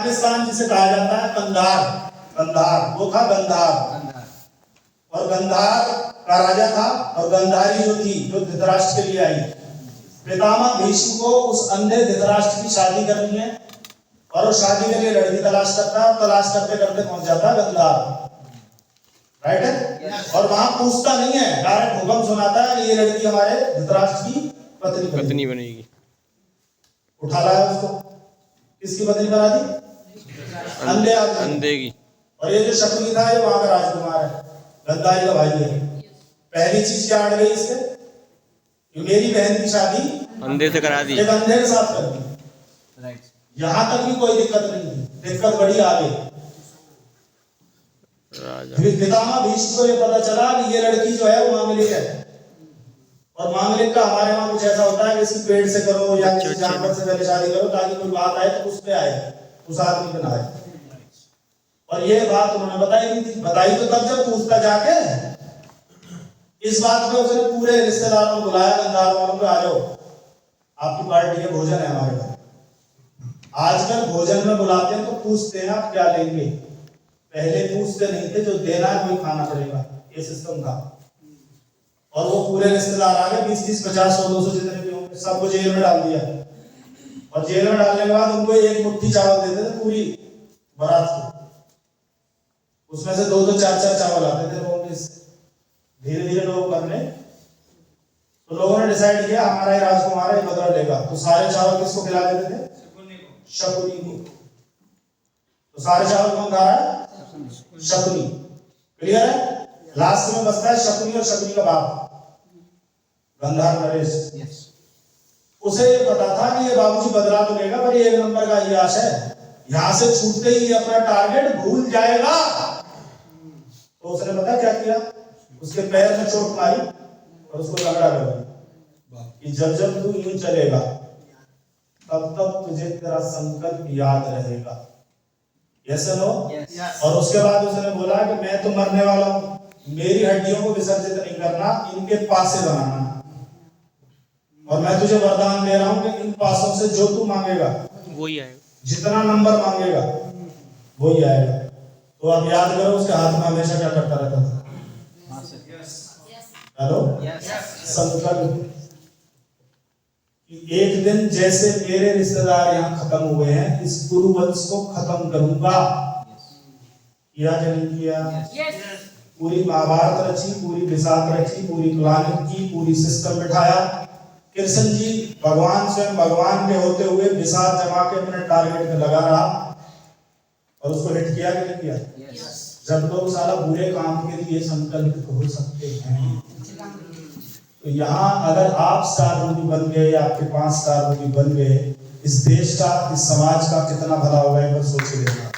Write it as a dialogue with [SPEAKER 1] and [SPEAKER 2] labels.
[SPEAKER 1] पाकिस्तान जिसे कहा जाता है कंधार, कंधार वो था गंधार, और गंधार का राजा था, और गंधारी जो थी जो धृतराष्ट्र के लिए आई। पितामह भीष्म को उस अंधे धृतराष्ट्र की शादी करनी है, और वो शादी के लिए लड़की तलाश करता है, और तलाश करते करते पहुंच जाता है गंधार, राइट है। और वहां पूछता नहीं है, डायरेक्ट हुक्म सुनाता है कि ये लड़की हमारे धृतराष्ट्र की पत्नी
[SPEAKER 2] बनेगी।
[SPEAKER 1] उठा लाया उसको, किसकी पत्नी बना दी? अंधे
[SPEAKER 2] की।
[SPEAKER 1] और ये जो शकुनी था ये वहां का राजकुमार है, गंधारी का भाई है। पहली चीज क्या अड़ गई इससे, मेरी बहन की शादी
[SPEAKER 2] अंधे से करा दी,
[SPEAKER 1] एक अंधे के साथ कर दी। यहां तक भी कोई दिक्कत नहीं थी, दिक्कत बड़ी आ गई। पितामह भीष्म को ये पता चला कि ये लड़की जो है वो मांगलिक है, और मांगलिक का हमारे वहां कुछ ऐसा होता है कि इसकी पेड़ से करो या किसी जानवर से पहले शादी करो, ताकि कोई बात आए तो उस पे आए, उस आदमी पे ना आए। और ये बात उन्होंने बताई नहीं थी, बताई तो तब जब पूछता जाके। इस बात पे उसने पूरे रिश्तेदारों को बुलाया, गंधार वालों को, आ जाओ आपकी पार्टी के भोजन है हमारे घर। आजकल भोजन में बुलाते हैं तो पूछते हैं आप क्या लेंगे, पहले पूछते नहीं थे, जो देना है वही खाना पड़ेगा, ये सिस्टम था। और वो पूरे रिश्तेदार आ गए, 20-30, 50, 100, 200 जितने भी होंगे, सबको जेल में डाल दिया। और जेल में डालने के बाद उनको एक मुट्ठी चावल देते थे पूरी बारात को, उसमें से 2-2, 4-4 चावल आते थे लोगों के। धीरे धीरे लोग करने, तो लोगों ने डिसाइड किया हमारा ही राजकुमार है, बदला लेगा। तो सारे चावल किसको खिला देते थे? शकुनी को। तो सारे चावल कौन खा रहा है? शकुनी। क्लियर है? लास्ट में बचता है शकुनी और शकुनी का बाप गंधार नरेश। उसे ये पता था कि ये बाबूजी बदला तो लेगा, पर ये 1 नंबर का ये आशा है, यहां से छूटते ही अपना टारगेट भूल जाएगा। तो उसने पता क्या किया, उसके पैर में चोट मारी और उसको रगड़ा कर दिया कि जब जब तू यूं चलेगा तब तब तुझे तेरा संकल्प याद रहेगा। Yes no? और उसके बाद उसने बोला कि मैं तो मरने वाला हूं, मेरी हड्डियों को विसर्जित नहीं करना, इनके पासे बनाना, और मैं तुझे वरदान दे रहा हूं कि इन पासों से जो तू मांगेगा
[SPEAKER 2] वही आएगा,
[SPEAKER 1] जितना नंबर मांगेगा वही आएगा। तो आप याद करो उसके हाथ में हमेशा क्या करता रहता था? हेलो, संकल्प। एक दिन जैसे मेरे रिश्तेदार यहाँ खत्म हुए हैं, इस कुरुवंश को खत्म करूंगा। किया कि नहीं किया? पूरी महाभारत रची, पूरी विषाद रची, पूरी प्लानिंग की, पूरी सिस्टम बिठाया। कृष्ण जी भगवान स्वयं भगवान के होते हुए विषाद जमा के अपने टारगेट में लगा रहा, और उसको हिट किया कि नहीं किया? जब लोग सारा बुरे काम के लिए संकल्पित हो सकते हैं, तो यहाँ अगर आप स्टार मूवी बन गए या आपके 5 स्टार मूवी बन गए, इस देश का, इस समाज का कितना भला होगा, एक बार सोच लेना।